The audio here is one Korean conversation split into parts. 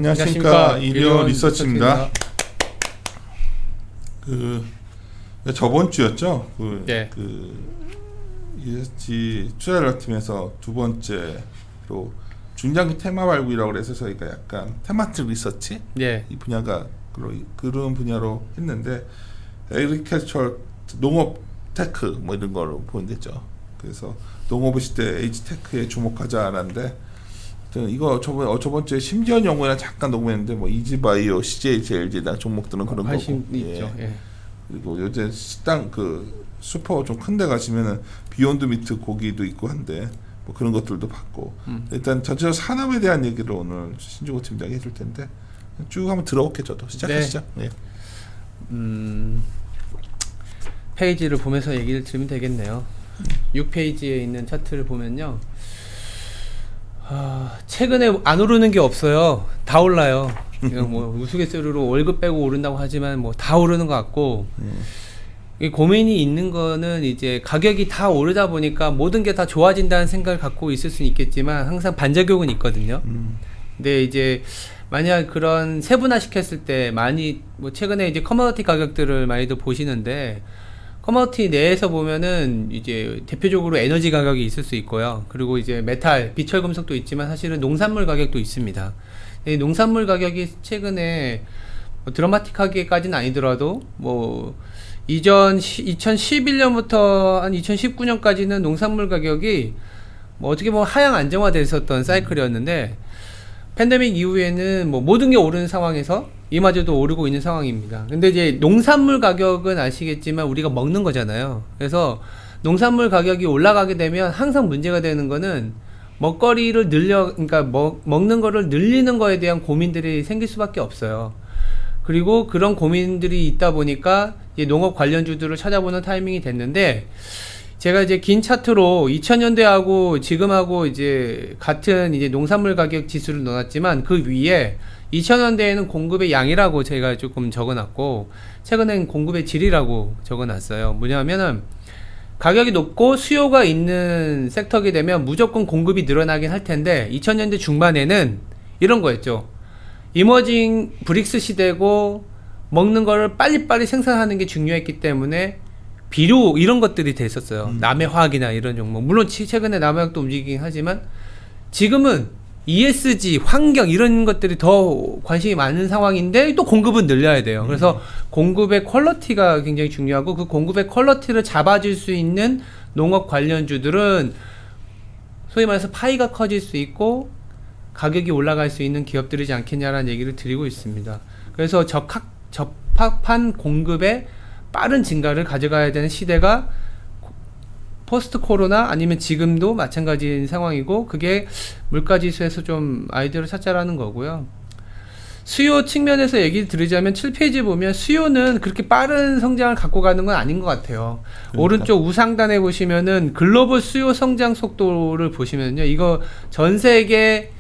안녕하십니까. 일요 리서치입니다. 저번 주였죠. 네. ESG 투자연락팀에서 두 번째로 중장기 테마 발굴이라고 해서 저희가 약간 테마틱 리서치 네. 이 분야가 그런 분야로 했는데 에그리컬처 농업 테크 뭐 이런 거로 보는데죠. 그래서 농업 시대 에이지 테크에 주목하자라는데 이거 저번 주에 심지어 연구회랑 잠깐 녹음했는데 뭐 이지바이오, CJLG 등 종목들은 그런 관심 거고. 있죠. 예. 그리고 요새 식당 슈퍼 좀 큰 데 가시면은 비욘드 미트 고기도 있고 한데 뭐 그런 것들도 봤고. 일단 전체적으로 산업에 대한 얘기를 오늘 신주고 팀장이 해줄 텐데 쭉 한번 들어볼게 저도 시작하시죠. 네. 페이지를 보면서 얘기를 드리면 되겠네요. 6페이지에 있는 차트를 보면요. 최근에 안 오르는 게 없어요. 다 올라요. 뭐 우스갯소리로 월급 빼고 오른다고 하지만 뭐 다 오르는 것 같고 이 고민이 있는 거는 이제 가격이 다 오르다 보니까 모든 게 다 좋아진다는 생각을 갖고 있을 수는 있겠지만 항상 반작용은 있거든요. 근데 이제 만약 그런 세분화 시켰을 때 많이 뭐 최근에 이제 커머디티 가격들을 많이들 보시는데 커머디티 내에서 보면은 이제 대표적으로 에너지 가격이 있을 수 있고요. 그리고 이제 메탈, 비철 금속도 있지만 사실은 농산물 가격도 있습니다. 이 농산물 가격이 최근에 뭐 드라마틱하게까지는 아니더라도 뭐 2011년부터 한 2019년까지는 농산물 가격이 뭐 어떻게 보면 하향 안정화돼 있었던 사이클이었는데 팬데믹 이후에는 뭐 모든 게 오르는 상황에서 이마저도 오르고 있는 상황입니다. 근데 이제 농산물 가격은 아시겠지만 우리가 먹는 거잖아요. 그래서 농산물 가격이 올라가게 되면 항상 문제가 되는 거는 먹거리를 그러니까 먹는 거를 늘리는 거에 대한 고민들이 생길 수밖에 없어요. 그리고 그런 고민들이 있다 보니까 이제 농업 관련주들을 찾아보는 타이밍이 됐는데 제가 이제 긴 차트로 2000년대하고 지금하고 이제 같은 이제 농산물 가격 지수를 넣어놨지만 그 위에 2000년대에는 공급의 양이라고 제가 조금 적어놨고 최근엔 공급의 질이라고 적어놨어요. 뭐냐면은 가격이 높고 수요가 있는 섹터게 되면 무조건 공급이 늘어나긴 할 텐데 2000년대 중반에는 이런 거였죠. 이머징 브릭스 시대고 먹는 거를 빨리빨리 생산하는 게 중요했기 때문에 비료 이런 것들이 됐었어요. 남해화학이나 이런 종목. 물론 최근에 남해화학도 움직이긴 하지만 지금은 ESG, 환경 이런 것들이 더 관심이 많은 상황인데 또 공급은 늘려야 돼요. 그래서 공급의 퀄리티가 굉장히 중요하고 그 공급의 퀄리티를 잡아줄 수 있는 농업 관련주들은 소위 말해서 파이가 커질 수 있고 가격이 올라갈 수 있는 기업들이지 않겠냐라는 얘기를 드리고 있습니다. 그래서 적합한 공급의 빠른 증가를 가져가야 되는 시대가 포스트 코로나 아니면 지금도 마찬가지인 상황이고 그게 물가지수에서 좀 아이디어를 찾자라는 거고요. 수요 측면에서 얘기 드리자면 7페이지 보면 수요는 그렇게 빠른 성장을 갖고 가는 건 아닌 것 같아요. 그러니까. 오른쪽 우상단에 보시면은 글로벌 수요 성장 속도를 보시면요. 이거 전 세계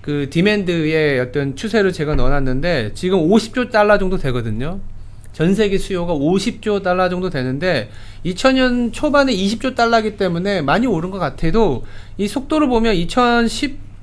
그 디맨드의 어떤 추세를 제가 넣어놨는데 지금 50조 달러 정도 되거든요. 전 세계 수요가 50조 달러 정도 되는데 2000년 초반에 20조 달러이기 때문에 많이 오른 것 같아도 이 속도를 보면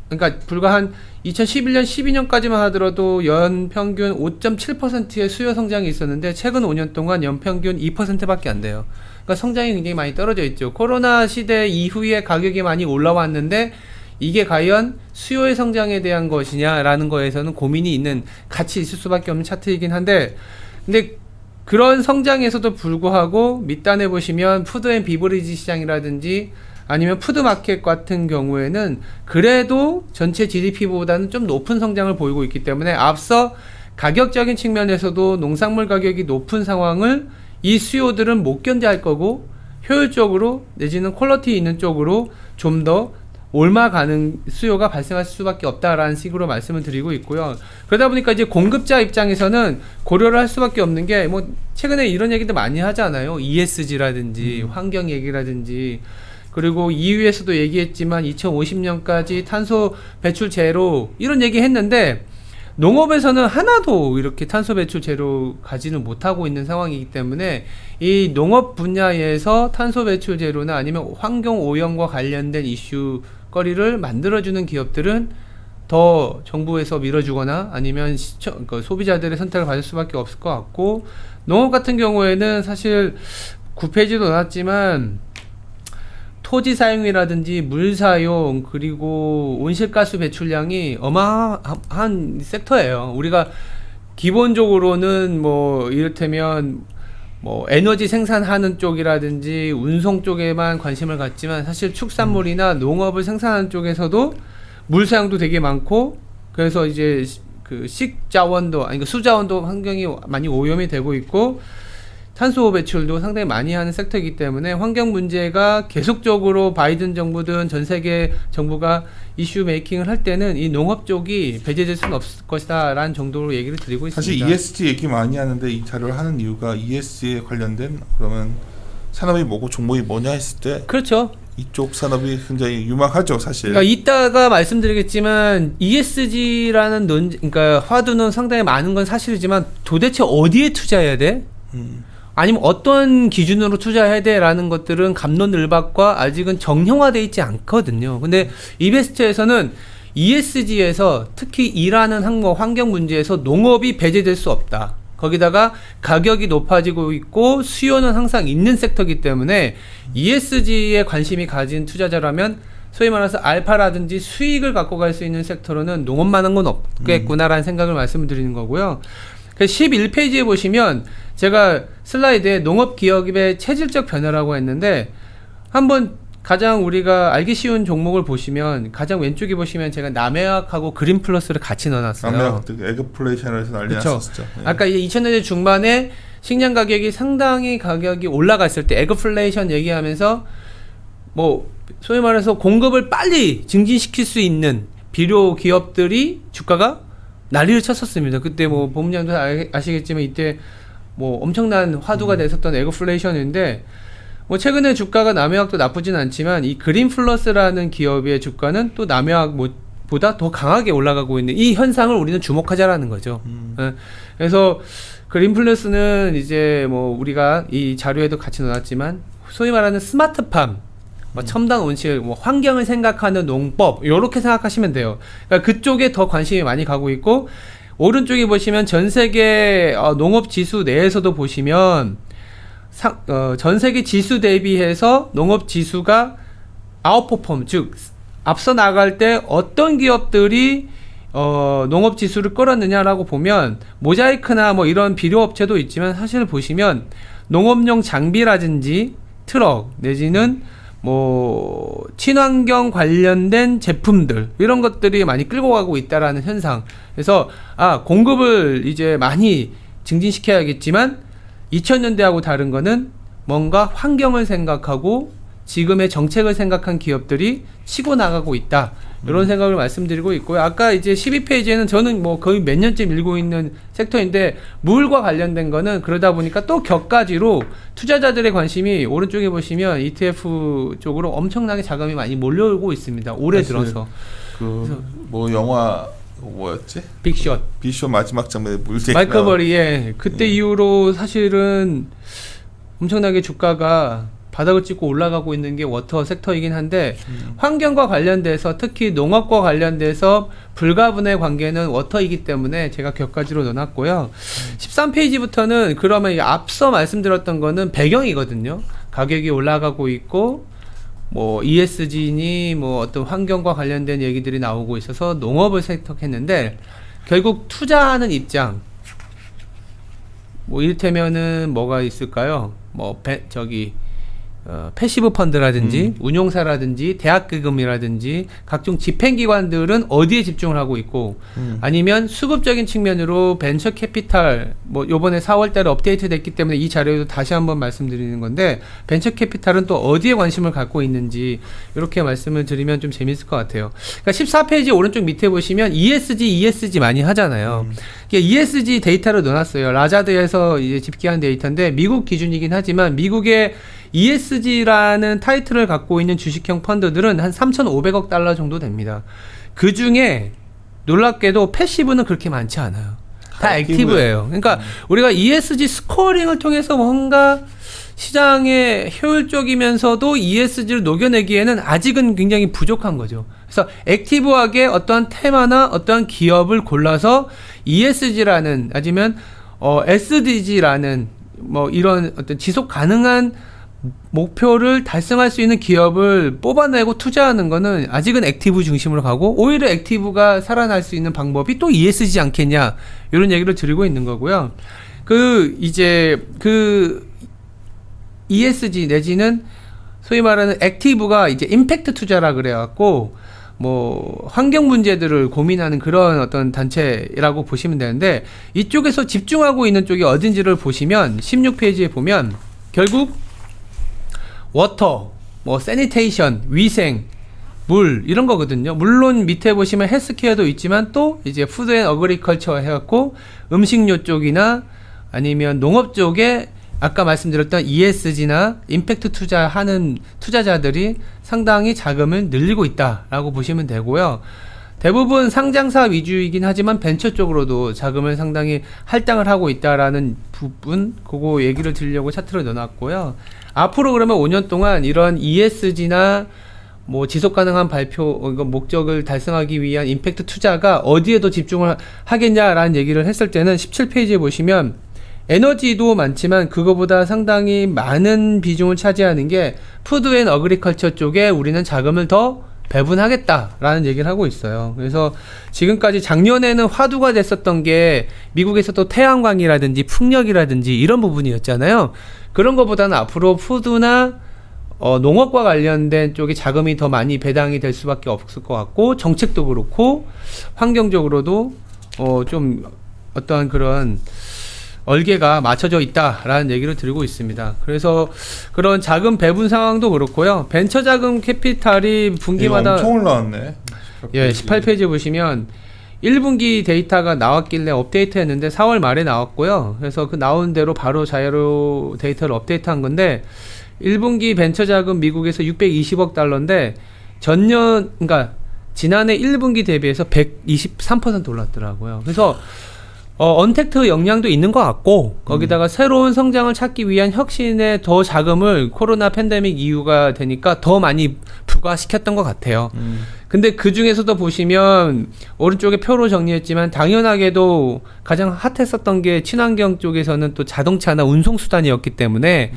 그러니까 불과 한 2011년 12년까지만 하더라도 연평균 5.7%의 수요 성장이 있었는데 최근 5년 동안 연평균 2%밖에 안 돼요. 그러니까 성장이 굉장히 많이 떨어져 있죠. 코로나 시대 이후에 가격이 많이 올라왔는데 이게 과연 수요의 성장에 대한 것이냐라는 거에서는 고민이 있는 같이 있을 수밖에 없는 차트이긴 한데 근데 그런 성장에서도 불구하고 밑단에 보시면 푸드 앤 비버리지 시장이라든지 아니면 푸드마켓 같은 경우에는 그래도 전체 GDP보다는 좀 높은 성장을 보이고 있기 때문에 앞서 가격적인 측면에서도 농산물 가격이 높은 상황을 이 수요들은 못 견제할 거고 효율적으로 내지는 퀄리티 있는 쪽으로 좀 더 옮아가는 수요가 발생할 수밖에 없다라는 식으로 말씀을 드리고 있고요. 그러다 보니까 이제 공급자 입장에서는 고려를 할 수밖에 없는 게 뭐 최근에 이런 얘기도 많이 하잖아요. ESG라든지 환경 얘기라든지 그리고 EU에서도 얘기했지만 2050년까지 탄소 배출 제로 이런 얘기 했는데 농업에서는 하나도 이렇게 탄소 배출 제로 가지는 못하고 있는 상황이기 때문에 이 농업 분야에서 탄소 배출 제로나 아니면 환경 오염과 관련된 이슈거리를 만들어주는 기업들은 더 정부에서 밀어주거나 아니면 그 소비자들의 선택을 받을 수밖에 없을 것 같고, 농업 같은 경우에는 사실 9페이지도 나왔지만 토지 사용이라든지 물 사용 그리고 온실가스 배출량이 어마어마한 섹터예요. 우리가 기본적으로는 뭐 이를테면 뭐 에너지 생산하는 쪽이라든지 운송 쪽에만 관심을 갖지만 사실 축산물이나 농업을 생산하는 쪽에서도 물 사용도 되게 많고, 그래서 이제 그 식자원도 아니 그 수자원도 환경이 많이 오염이 되고 있고 탄소 배출도 상당히 많이 하는 섹터이기 때문에 환경 문제가 계속적으로 바이든 정부든 전 세계 정부가 이슈 메이킹을 할 때는 이 농업 쪽이 배제될 수는 없을 것이다 라는 정도로 얘기를 드리고 사실 있습니다. ESG 얘기 많이 하는데 이 자료를 하는 이유가 ESG에 관련된 그러면 산업이 뭐고 종목이 뭐냐 했을 때 그렇죠. 이쪽 산업이 굉장히 유망하죠, 사실. 그러니까 이따가 말씀드리겠지만 ESG라는 그러니까 화두는 상당히 많은 건 사실이지만 도대체 어디에 투자해야 돼? 아니면 어떤 기준으로 투자해야 돼라는 것들은 갑론을박과 아직은 정형화되어 있지 않거든요. 근데 이베스트에서는 ESG에서 특히 일하는 항목 환경 문제에서 농업이 배제될 수 없다. 거기다가 가격이 높아지고 있고 수요는 항상 있는 섹터이기 때문에 ESG에 관심이 가진 투자자라면 소위 말해서 알파라든지 수익을 갖고 갈 수 있는 섹터로는 농업만한 건 없겠구나라는 생각을 말씀을 드리는 거고요. 11페이지에 보시면 제가 슬라이드에 농업기업의 체질적 변화라고 했는데 한번 가장 우리가 알기 쉬운 종목을 보시면 가장 왼쪽에 보시면 제가 남해학하고 그린플러스를 같이 넣어놨어요. 남해학 에그플레이션에서 난리 그쵸? 났었죠. 예. 아까 2000년대 중반에 식량 가격이 상당히 가격이 올라갔을 때 에그플레이션 얘기하면서 뭐 소위 말해서 공급을 빨리 증진시킬 수 있는 비료 기업들이 주가가 난리를 쳤었습니다. 그때 뭐 본부장도 아시겠지만 이때 뭐 엄청난 화두가 됐었던 에그플레이션인데 뭐 최근에 주가가 남해학도 나쁘진 않지만 이 그린플러스라는 기업의 주가는 또 남해학보다 더 강하게 올라가고 있는 이 현상을 우리는 주목하자라는 거죠. 예. 그래서 그린플러스는 이제 뭐 우리가 이 자료에도 같이 넣었지만 소위 말하는 스마트팜, 뭐 첨단 온실, 뭐 환경을 생각하는 농법 이렇게 생각하시면 돼요. 그러니까 그쪽에 더 관심이 많이 가고 있고 오른쪽에 보시면 전 세계 농업 지수 내에서도 보시면 전 세계 지수 대비해서 농업 지수가 아웃퍼폼 즉 앞서 나갈 때 어떤 기업들이 농업 지수를 끌었느냐라고 보면 모자이크나 뭐 이런 비료 업체도 있지만 사실 보시면 농업용 장비라든지 트럭 내지는 뭐 친환경 관련된 제품들 이런 것들이 많이 끌고 가고 있다라는 현상. 그래서 공급을 이제 많이 증진시켜야겠지만 2000년대하고 다른 거는 뭔가 환경을 생각하고 지금의 정책을 생각한 기업들이 치고 나가고 있다. 이런 생각을 말씀드리고 있고요. 아까 이제 12페이지에는 저는 뭐 거의 몇 년째 밀고 있는 섹터인데 물과 관련된 거는 그러다 보니까 또 격가지로 투자자들의 관심이 오른쪽에 보시면 ETF 쪽으로 엄청나게 자금이 많이 몰려오고 있습니다. 올해 들어서. 뭐 영화 뭐였지? 빅숏. 빅숏 마지막 장면에 물쟁이 마이클 버리의 그때 이후로 사실은 엄청나게 주가가 바닥을 찍고 올라가고 있는 게 워터 섹터이긴 한데 환경과 관련돼서 특히 농업과 관련돼서 불가분의 관계는 워터이기 때문에 제가 격가지로 넣어놨고요. 13페이지부터는 그러면 앞서 말씀드렸던 거는 배경이거든요. 가격이 올라가고 있고 뭐 ESG니 뭐 어떤 환경과 관련된 얘기들이 나오고 있어서 농업을 선택했는데 결국 투자하는 입장 뭐 이를테면은 뭐가 있을까요? 뭐 패시브 펀드라든지 운용사라든지 대학기금이라든지 각종 집행기관들은 어디에 집중을 하고 있고 아니면 수급적인 측면으로 벤처 캐피탈 뭐 요번에 4월달에 업데이트 됐기 때문에 이 자료에도 다시 한번 말씀드리는 건데 벤처 캐피탈은 또 어디에 관심을 갖고 있는지 이렇게 말씀을 드리면 좀 재밌을 것 같아요. 그러니까 14페이지 오른쪽 밑에 보시면 ESG 많이 하잖아요. ESG 데이터를 넣어놨어요. 라자드에서 이제 집계한 데이터인데 미국 기준이긴 하지만 미국의 ESG라는 타이틀을 갖고 있는 주식형 펀드들은 한 3,500억 달러 정도 됩니다. 그 중에 놀랍게도 패시브는 그렇게 많지 않아요. 다 액티브예요. 그러니까 우리가 ESG 스코어링을 통해서 뭔가 시장에 효율적이면서도 ESG를 녹여내기에는 아직은 굉장히 부족한 거죠. 그래서 액티브하게 어떠한 테마나 어떠한 기업을 골라서 ESG라는 아니면 SDG라는 뭐 이런 어떤 지속 가능한 목표를 달성할 수 있는 기업을 뽑아내고 투자하는 거는 아직은 액티브 중심으로 가고, 오히려 액티브가 살아날 수 있는 방법이 또 ESG 않겠냐, 이런 얘기를 드리고 있는 거고요. 이제 ESG 내지는 소위 말하는 액티브가 이제 임팩트 투자라 그래갖고 뭐 환경 문제들을 고민하는 그런 어떤 단체라고 보시면 되는데, 이쪽에서 집중하고 있는 쪽이 어딘지를 보시면 16페이지에 보면 결국 워터, 뭐 세니테이션, 위생, 물 이런 거거든요. 물론 밑에 보시면 헬스케어도 있지만 또 이제 푸드 앤 어그리컬처 해갖고 음식료 쪽이나 아니면 농업 쪽에 아까 말씀드렸던 ESG나 임팩트 투자하는 투자자들이 상당히 자금을 늘리고 있다라고 보시면 되고요. 대부분 상장사 위주이긴 하지만 벤처 쪽으로도 자금을 상당히 할당을 하고 있다라는 부분, 그거 얘기를 드리려고 차트를 넣어놨고요. 앞으로 그러면 5년 동안 이런 ESG나 뭐 지속 가능한 목적을 달성하기 위한 임팩트 투자가 어디에 더 집중을 하겠냐라는 얘기를 했을 때는 17페이지에 보시면 에너지도 많지만 그거보다 상당히 많은 비중을 차지하는 게 푸드 앤 어그리컬처 쪽에 우리는 자금을 더 배분하겠다라는 얘기를 하고 있어요. 그래서 지금까지 작년에는 화두가 됐었던 게 미국에서 또 태양광이라든지 풍력이라든지 이런 부분이었잖아요. 그런 것보다는 앞으로 푸드나 농업과 관련된 쪽에 자금이 더 많이 배당이 될 수밖에 없을 것 같고, 정책도 그렇고 환경적으로도 좀 어떠한 그런 얼개가 맞춰져 있다라는 얘기를 드리고 있습니다. 그래서 그런 자금 배분 상황도 그렇고요. 벤처 자금 캐피탈이 분기마다 엄청 올라왔네. 18페이지 보시면 1분기 데이터가 나왔길래 업데이트 했는데 4월 말에 나왔고요. 그래서 그 나온 대로 바로 자료 데이터를 업데이트한 건데, 1분기 벤처 자금 미국에서 620억 달러인데 그러니까 지난해 1분기 대비해서 123% 올랐더라고요. 그래서 언택트 역량도 있는 것 같고, 거기다가 새로운 성장을 찾기 위한 혁신에 더 자금을 코로나 팬데믹 이유가 되니까 더 많이 부과시켰던 것 같아요. 근데 그 중에서도 보시면 오른쪽에 표로 정리했지만 당연하게도 가장 핫했었던 게 친환경 쪽에서는 또 자동차나 운송수단이었기 때문에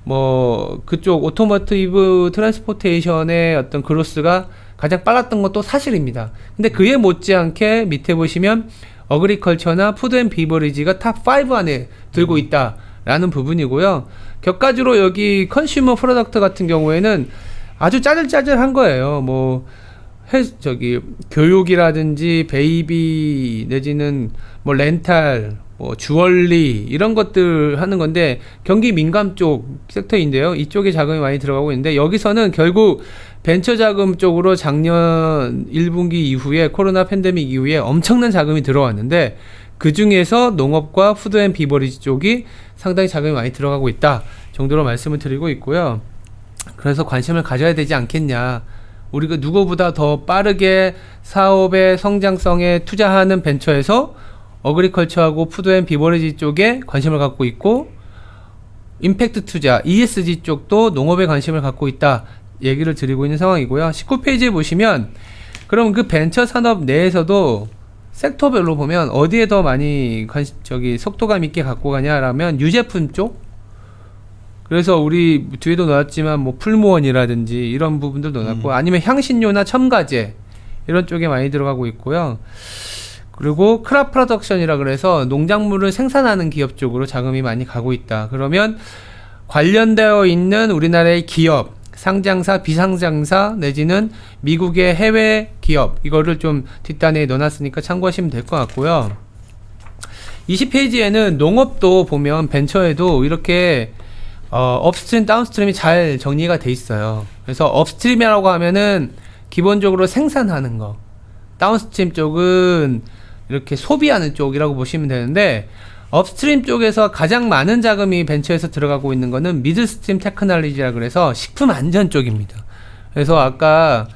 뭐 그쪽 오토모티브 트랜스포테이션의 어떤 그로스가 가장 빨랐던 것도 사실입니다. 근데 그에 못지않게 밑에 보시면 어그리컬처나 푸드 앤 비버리지가 탑 5 안에 들고 있다라는 부분이고요. 격가지로 여기 컨슈머 프로덕트 같은 경우에는 아주 짜잘짜잘한 거예요. 뭐 교육이라든지 베이비 내지는 뭐 렌탈, 뭐 주얼리 이런 것들 하는 건데 경기 민감 쪽 섹터인데요. 이쪽에 자금이 많이 들어가고 있는데, 여기서는 결국 벤처 자금 쪽으로 작년 1분기 이후에 코로나 팬데믹 이후에 엄청난 자금이 들어왔는데, 그 중에서 농업과 푸드 앤 비버리지 쪽이 상당히 자금이 많이 들어가고 있다 정도로 말씀을 드리고 있고요. 그래서 관심을 가져야 되지 않겠냐. 우리가 누구보다 더 빠르게 사업의 성장성에 투자하는 벤처에서 어그리컬처하고 푸드 앤 비버리지 쪽에 관심을 갖고 있고, 임팩트 투자 ESG 쪽도 농업에 관심을 갖고 있다 얘기를 드리고 있는 상황이고요. 19페이지에 보시면 그럼 그 벤처 산업 내에서도 섹터별로 보면 어디에 더 많이 속도감 있게 갖고 가냐라면 유제품 쪽. 그래서 우리 뒤에도 넣었지만 뭐 풀무원이라든지 이런 부분들 넣어놨고, 아니면 향신료나 첨가제 이런 쪽에 많이 들어가고 있고요. 그리고 크랍 프로덕션이라 그래서 농작물을 생산하는 기업 쪽으로 자금이 많이 가고 있다. 그러면 관련되어 있는 우리나라의 기업, 상장사, 비상장사 내지는 미국의 해외 기업, 이거를 좀 뒷단에 넣어놨으니까 참고하시면 될 것 같고요. 20페이지에는 농업도 보면 벤처에도 이렇게 업스트림, 다운스트림이 잘 정리가 돼 있어요. 그래서 업스트림이라고 하면은 기본적으로 생산하는 거, 다운스트림 쪽은 이렇게 소비하는 쪽이라고 보시면 되는데, 업스트림 쪽에서 가장 많은 자금이 벤처에서 들어가고 있는 거는 미드스트림 테크놀로지라 그래서 식품 안전 쪽입니다. 그래서 아까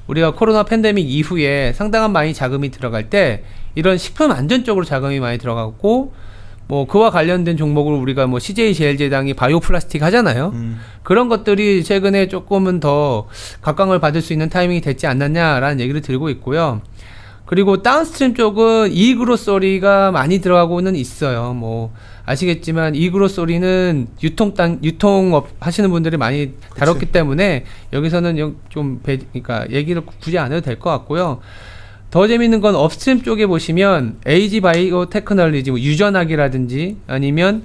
우리가 코로나 팬데믹 이후에 상당한 많이 자금이 들어갈 때 이런 식품 안전 쪽으로 자금이 많이 들어갔고, 뭐 그와 관련된 종목을 우리가 뭐 CJ 제일제당이 바이오 플라스틱 하잖아요. 그런 것들이 최근에 조금은 더 각광을 받을 수 있는 타이밍이 됐지 않았냐라는 얘기를 드리고 있고요. 그리고 다운스트림 쪽은 이그로소리가 많이 들어가고는 있어요. 뭐 아시겠지만 이그로소리는 유통업 하시는 분들이 많이 다뤘기 때문에 여기서는 그러니까 얘기를 굳이 안 해도 될 것 같고요. 더 재밌는 건 업스트림 쪽에 보시면 에이지 바이오 테크놀로지, 뭐 유전학이라든지 아니면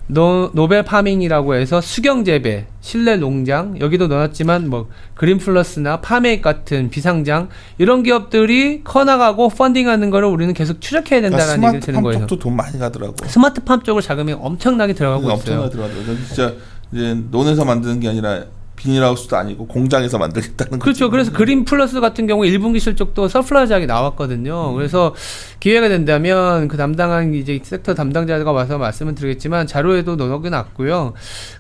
노벨 파밍이라고 해서 수경 재배, 실내 농장, 여기도 넣었지만 뭐 그린플러스나 파메익 같은 비상장 이런 기업들이 커나가고 펀딩하는 거를 우리는 계속 추적해야 된다는 얘기를 드는 거예요. 스마트팜 쪽도 돈 많이 가더라고. 스마트팜 쪽으로 자금이 엄청나게 들어가고 있어요. 엄청나게 들어가더라고. 진짜 이제 논에서 만드는 게 아니라 비닐하우스도 아니고 공장에서 만들겠다는 거죠. 그렇죠. 그래서 그린 플러스 같은 경우 1분기 실적도 서플라이즈하게 나왔거든요. 그래서 기회가 된다면 그 담당한 이제 섹터 담당자가 와서 말씀을 드리겠지만 자료에도 넣어 놨고요.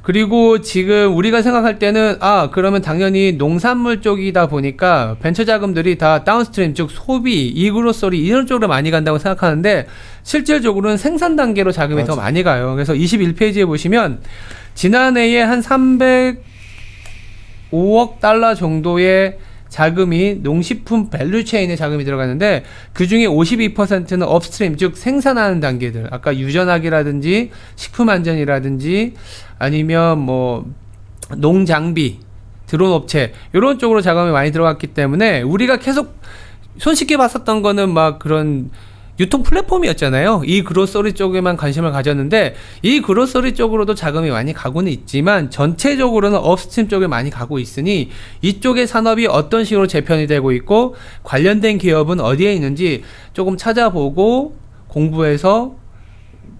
그리고 지금 우리가 생각할 때는 그러면 당연히 농산물 쪽이다 보니까 벤처 자금들이 다 다운스트림 즉 소비, 이그로소리 이런 쪽으로 많이 간다고 생각하는데 실질적으로는 생산 단계로 자금이 더 많이 가요. 그래서 21페이지에 보시면 지난해에 한 305억 달러 정도의 자금이 농식품 밸류체인에 자금이 들어가는데 그중에 52%는 업스트림 즉 생산하는 단계들 아까 유전학이라든지 식품안전이라든지 아니면 뭐 농장비 드론 업체 이런 쪽으로 자금이 많이 들어갔기 때문에 우리가 계속 손쉽게 봤었던 거는 막 그런 유통 플랫폼이었잖아요. 이 그로서리 쪽에만 관심을 가졌는데 이 그로서리 쪽으로도 자금이 많이 가고는 있지만 전체적으로는 업스트림 쪽에 많이 가고 있으니 이쪽의 산업이 어떤 식으로 재편이 되고 있고 관련된 기업은 어디에 있는지 조금 찾아보고 공부해서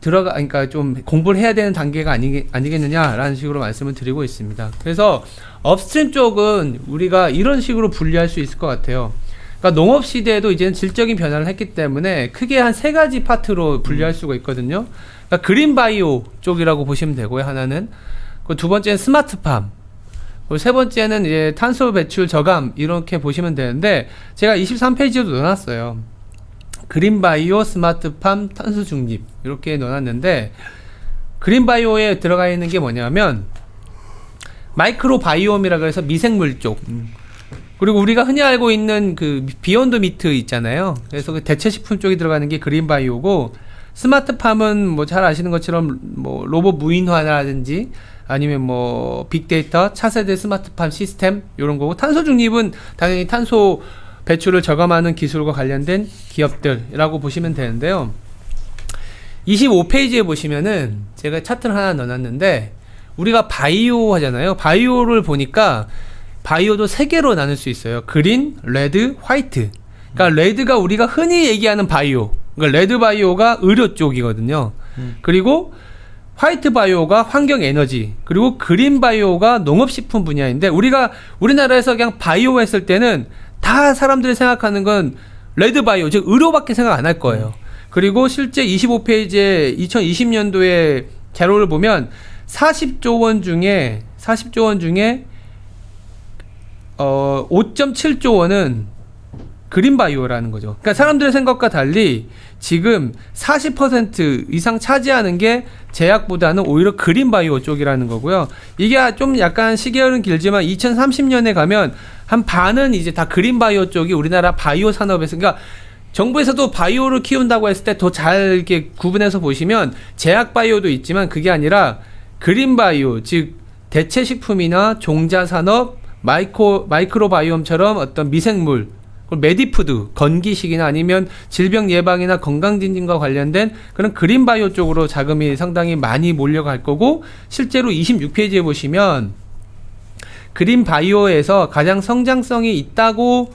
그러니까 좀 공부를 해야 되는 단계가 아니겠느냐라는 식으로 말씀을 드리고 있습니다. 그래서 업스트림 쪽은 우리가 이런 식으로 분리할 수 있을 것 같아요. 그러니까 농업 시대에도 이제는 질적인 변화를 했기 때문에 크게 한 세 가지 파트로 분류할 수가 있거든요. 그러니까 그린 바이오 쪽이라고 보시면 되고요. 하나는 그 두 번째는 스마트팜, 그리고 세 번째는 이제 탄소 배출 저감 이렇게 보시면 되는데 제가 23페이지로 넣어놨어요. 그린 바이오, 스마트팜, 탄소 중립 이렇게 넣어놨는데 그린 바이오에 들어가 있는 게 뭐냐면 마이크로 바이옴이라고 해서 미생물 쪽. 그리고 우리가 흔히 알고 있는 그 비욘드 미트 있잖아요. 그래서 그 대체식품 쪽이 들어가는 게 그린 바이오고 스마트팜은 뭐 잘 아시는 것처럼 뭐 로봇 무인화라든지 아니면 뭐 빅데이터, 차세대 스마트팜 시스템 이런 거고 탄소 중립은 당연히 탄소 배출을 저감하는 기술과 관련된 기업들이라고 보시면 되는데요. 25페이지에 보시면은 제가 차트를 하나 넣어놨는데 우리가 바이오 하잖아요. 바이오를 보니까 바이오도 세 개로 나눌 수 있어요. 그린, 레드, 화이트. 그러니까 레드가 우리가 흔히 얘기하는 바이오. 그러니까 레드 바이오가 의료 쪽이거든요. 그리고 화이트 바이오가 환경 에너지. 그리고 그린 바이오가 농업식품 분야인데 우리나라에서 그냥 바이오 했을 때는 다 사람들이 생각하는 건 레드 바이오, 즉 의료밖에 생각 안 할 거예요. 그리고 실제 25페이지에 2020년도에 자료를 보면 40조 원 중에 5.7조 원은 그린 바이오라는 거죠. 그러니까 사람들의 생각과 달리 지금 40% 이상 차지하는 게 제약보다는 오히려 그린 바이오 쪽이라는 거고요. 이게 좀 약간 시계열은 길지만 2030년에 가면 한 반은 이제 다 그린 바이오 쪽이 우리나라 바이오 산업에서 그러니까 정부에서도 바이오를 키운다고 했을 때 더 잘 이렇게 구분해서 보시면 제약 바이오도 있지만 그게 아니라 그린 바이오 즉 대체 식품이나 종자 산업 마이크로 바이옴처럼 어떤 미생물, 메디푸드, 건기식이나 아니면 질병 예방이나 건강 증진과 관련된 그런 그린 바이오 쪽으로 자금이 상당히 많이 몰려갈 거고 실제로 26페이지에 보시면 그린 바이오에서 가장 성장성이 있다고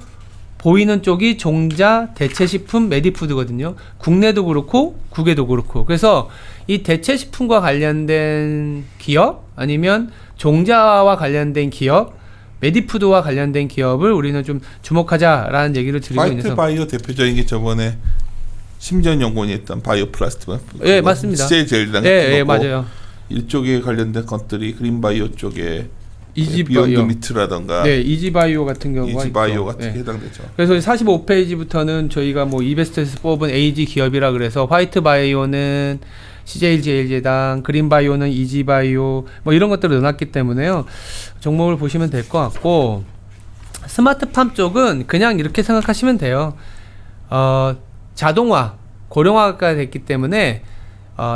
보이는 쪽이 종자, 대체식품, 메디푸드거든요. 국내도 그렇고 국외도 그렇고. 그래서 이 대체식품과 관련된 기업 아니면 종자와 관련된 기업 메디푸드와 관련된 기업을 우리는 좀 주목하자라는 얘기를 드리고 있는 화이트 바이오 대표적인 게 저번에 심전연구원이 했던 바이오 플라스틱. 예, 맞습니다. 제일제당 예, 맞아요. 이쪽에 관련된 것들이 그린 바이오 쪽에 이지 비욘드 바이오. 미트라던가 네, 이지 바이오 같은 경우가 이지 바이오 있죠. 같은 게 네. 해당되죠. 그래서 45페이지부터는 저희가 뭐 이베스트에서 뽑은 AG 기업이라 그래서 화이트 바이오는 CJ제일제당, 그린바이오는 이지바이오 뭐 이런 것들을 넣어놨기 때문에요. 종목을 보시면 될 것 같고 스마트팜 쪽은 그냥 이렇게 생각하시면 돼요. 자동화, 고령화가 됐기 때문에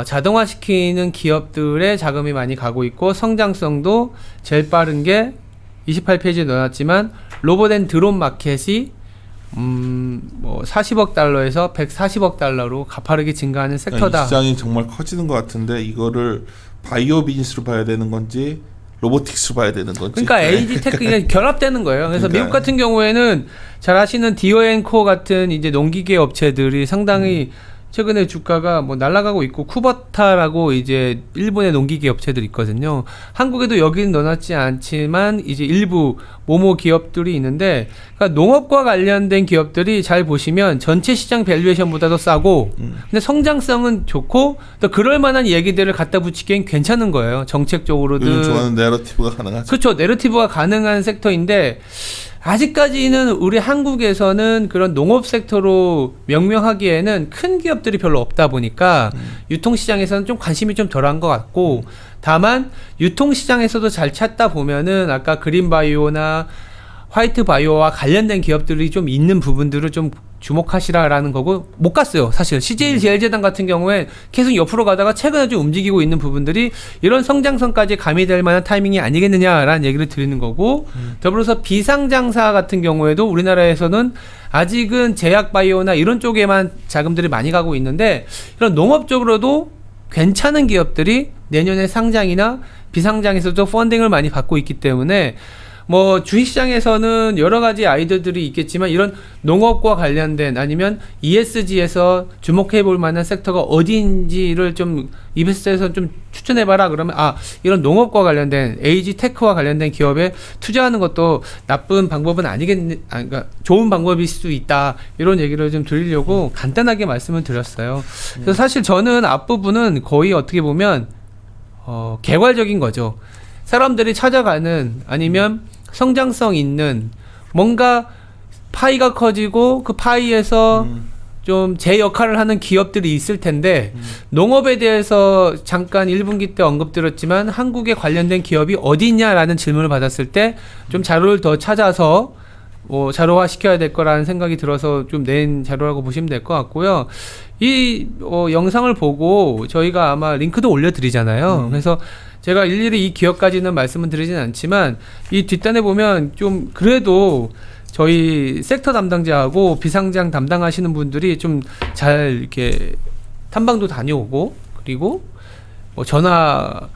자동화시키는 기업들의 자금이 많이 가고 있고 성장성도 제일 빠른 게 28페이지에 넣어놨지만 로봇 앤 드론 마켓이 뭐 40억 달러에서 140억 달러로 가파르게 증가하는 섹터다. 이 시장이 정말 커지는 것 같은데 이거를 바이오 비즈니스로 봐야 되는 건지 로보틱스로 봐야 되는 건지. 그러니까 AG 테크가 결합되는 거예요. 그래서 그러니까. 미국 같은 경우에는 잘 아시는 디오앤코 같은 이제 농기계 업체들이 상당히 최근에 주가가 뭐 날아가고 있고 쿠버타라고 이제 일본의 농기계 업체들 있거든요. 한국에도 여기는 넣어놨지 않지만 이제 일부 모모 기업들이 있는데 그러니까 농업과 관련된 기업들이 잘 보시면 전체 시장 밸류에이션보다도 싸고 근데 성장성은 좋고 또 그럴 만한 얘기들을 갖다 붙이기엔 괜찮은 거예요. 정책적으로든. 요즘 좋아하는 내러티브가 가능하죠. 그렇죠. 내러티브가 가능한 섹터인데 아직까지는 우리 한국에서는 그런 농업 섹터로 명명하기에는 큰 기업들이 별로 없다 보니까 유통시장에서는 좀 관심이 좀 덜한 것 같고 다만 유통시장에서도 잘 찾다 보면은 아까 그린바이오나 화이트바이오와 관련된 기업들이 좀 있는 부분들을 좀 주목하시라라는 거고 못 갔어요. 사실 CJ제일제당 같은 경우에 계속 옆으로 가다가 최근에 좀 움직이고 있는 부분들이 이런 성장성까지 가미될 만한 타이밍이 아니겠느냐라는 얘기를 드리는 거고 더불어서 비상장사 같은 경우에도 우리나라에서는 아직은 제약바이오나 이런 쪽에만 자금들이 많이 가고 있는데 이런 농업적으로도 괜찮은 기업들이 내년에 상장이나 비상장에서도 펀딩을 많이 받고 있기 때문에 뭐 주식시장에서는 여러 가지 아이디어들이 있겠지만 이런 농업과 관련된 아니면 ESG에서 주목해 볼 만한 섹터가 어디인지를 좀 이베스트에서 좀 추천해봐라 그러면 이런 농업과 관련된 AG 테크와 관련된 기업에 투자하는 것도 나쁜 방법은 그러니까 좋은 방법일 수 있다 이런 얘기를 좀 드리려고 간단하게 말씀을 드렸어요. 그래서 사실 저는 앞부분은 거의 어떻게 보면 개괄적인 거죠. 사람들이 찾아가는 아니면 성장성 있는 뭔가 파이가 커지고 그 파이에서 좀 제 역할을 하는 기업들이 있을 텐데 농업에 대해서 잠깐 1분기 때 언급드렸지만 한국에 관련된 기업이 어디 있냐라는 질문을 받았을 때 좀 자료를 더 찾아서 자료화 시켜야 될 거라는 생각이 들어서 좀 낸 자료라고 보시면 될 것 같고요. 이 영상을 보고 저희가 아마 링크도 올려드리잖아요. 그래서 제가 일일이 이 기업까지는 말씀을 드리진 않지만 이 뒷단에 보면 좀 그래도 저희 섹터 담당자하고 비상장 담당하시는 분들이 좀 잘 이렇게 탐방도 다녀오고 그리고 뭐 전화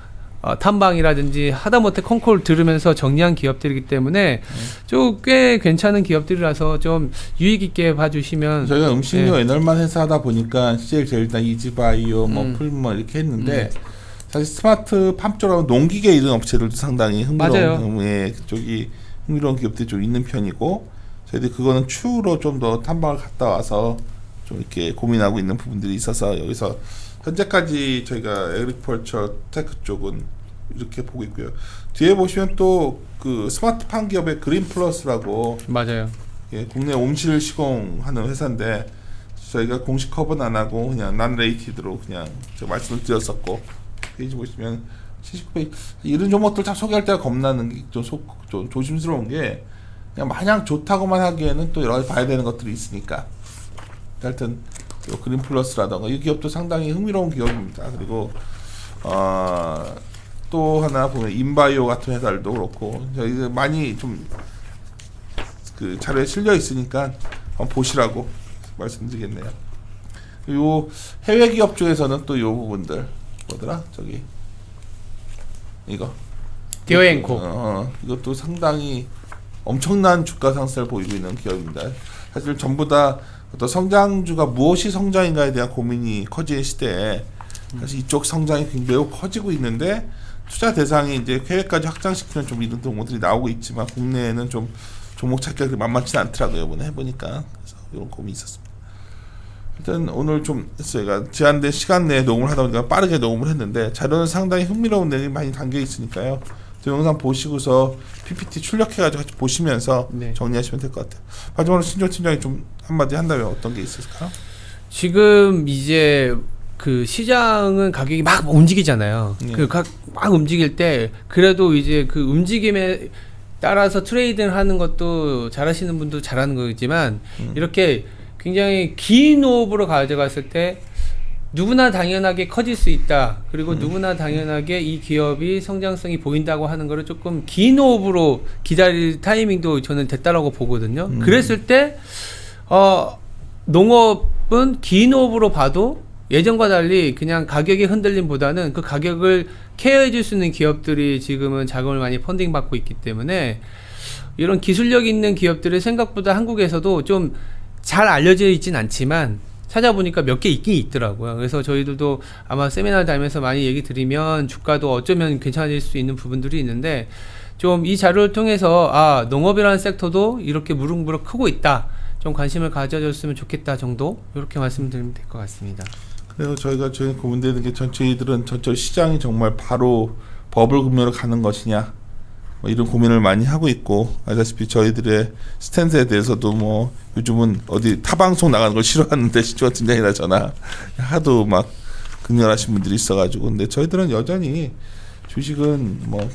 탐방이라든지 하다못해 콩콜 들으면서 정리한 기업들이기 때문에 좀 꽤 괜찮은 기업들이라서 좀 유익 있게 봐주시면 저희가 음식료 에너만 해서 하다 보니까 CJ제일제당, 이지바이오, 풀머 이렇게 했는데 사실 스마트 팜 쪽하고 농기계 이런 업체들도 상당히 흥미로운 그쪽이 흥미로운 기업들이 좀 있는 편이고 저희들이 그거는 추후로 좀 더 탐방을 갔다 와서 좀 이렇게 고민하고 있는 부분들이 있어서 여기서 현재까지 저희가 에그리컬처 테크 쪽은 이렇게 보고 있고요. 뒤에 보시면 또 그 스마트팜 기업의 그린플러스라고 맞아요. 국내 온실 시공하는 회사인데 저희가 공식 커버는 안 하고 그냥 난 레이티드로 그냥 제가 말씀을 드렸었고 페이지 보시면 79페이지 이런 종목들 참 소개할 때가 겁나는 게 좀 조심스러운 게 그냥 마냥 좋다고만 하기에는 또 여러 가지 봐야 되는 것들이 있으니까 하여튼 그린플러스라던가 이 기업도 상당히 흥미로운 기업입니다. 그리고 또 하나 보면 인바이오 같은 회사들도 그렇고 저희 많이 좀 그 자료에 실려 있으니까 한번 보시라고 말씀드리겠네요. 그리고 해외 기업 중에서는 또 이 부분들 뭐더라 저기 이거 디오앤코 이것도 상당히 엄청난 주가 상승을 보이고 있는 기업입니다. 사실 전부 다 어떤 성장주가 무엇이 성장인가에 대한 고민이 커지는 시대에 사실 이쪽 성장이 매우 커지고 있는데 투자 대상이 이제 해외까지 확장시키는 좀 이런 동호들이 나오고 있지만 국내에는 좀 종목 찾기가 그렇게 만만치는 않더라고요. 이번에 해보니까 그래서 이런 고민이 있었습니다. 일단 오늘 좀 저희가 제한된 시간 내에 녹음을 하다 보니까 빠르게 녹음을 했는데 자료는 상당히 흥미로운 내용이 많이 담겨 있으니까요. 동영상 보시고서 PPT 출력해가지고 같이 보시면서 정리하시면 될 것 같아요. 마지막으로 신조 팀장이 좀 한마디 한다면 어떤 게 있을까요? 지금 이제 그 시장은 가격이 막 움직이잖아요. 예. 막 움직일 때 그래도 이제 그 움직임에 따라서 트레이딩을 하는 것도 잘하시는 분도 잘하는 거지만 이렇게 굉장히 긴 호흡으로 가져갔을 때 누구나 당연하게 커질 수 있다. 그리고 누구나 당연하게 이 기업이 성장성이 보인다고 하는 거를 조금 긴 호흡으로 기다릴 타이밍도 저는 됐다라고 보거든요. 그랬을 때 농업은 긴 호흡으로 봐도 예전과 달리 그냥 가격의 흔들림보다는 그 가격을 케어해 줄 수 있는 기업들이 지금은 자금을 많이 펀딩 받고 있기 때문에 이런 기술력 있는 기업들이 생각보다 한국에서도 좀 잘 알려져 있진 않지만 찾아보니까 몇 개 있긴 있더라고요. 그래서 저희들도 아마 세미나 다니면서 많이 얘기 드리면 주가도 어쩌면 괜찮아질 수 있는 부분들이 있는데 좀 이 자료를 통해서 농업이라는 섹터도 이렇게 무럭무럭 크고 있다. 좀 관심을 가져줬으면 좋겠다 정도 이렇게 말씀드리면 될 것 같습니다. 그래서 저희가 저희 고민되는 게 저희들은 전체 시장이 정말 바로 버블 금융으로 가는 것이냐 뭐 이런 고민을 많이 하고 있고 알다시피 저희들의 스탠스에 대해서도 뭐 요즘은 어디 타방송 나가는 걸 싫어하는데 시주가 등장이나 저나 하도 막 극렬하신 분들이 있어가지고 근데 저희들은 여전히 주식은 뭐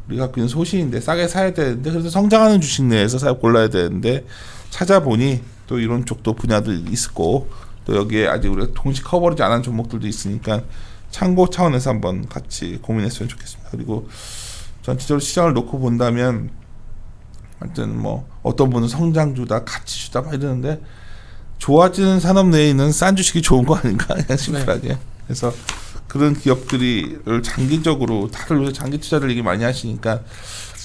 우리가 갖고 있는 소신인데 싸게 사야 되는데 그래서 성장하는 주식 내에서 골라야 되는데 찾아보니 또 이런 쪽도 분야도 있고 또 여기에 아직 우리가 동시 커버리지 않은 종목들도 있으니까 참고 차원에서 한번 같이 고민했으면 좋겠습니다. 그리고 전체적으로 시장을 놓고 본다면 하여튼 뭐 어떤 분은 성장주다 가치주다 막 이러는데 좋아지는 산업 내에 있는 싼 주식이 좋은 거 아닌가 그냥 심플하게. 네. 그래서 그런 기업들을 장기적으로 다들 요새 장기 투자를 얘기 많이 하시니까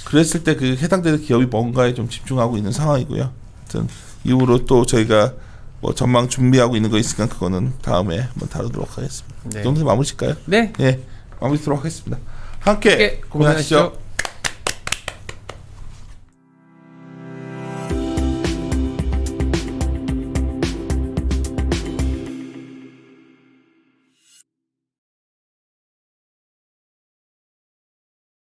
그랬을 때 그 해당되는 기업이 뭔가에 좀 집중하고 있는 상황이고요. 하여튼 이후로 또 저희가 뭐 전망 준비하고 있는 거 있으니까 그거는 다음에 한번 다루도록 하겠습니다. 네. 정도 마무리실까요? 네. 예, 마무리하도록 하겠습니다. 함께 고민하시죠.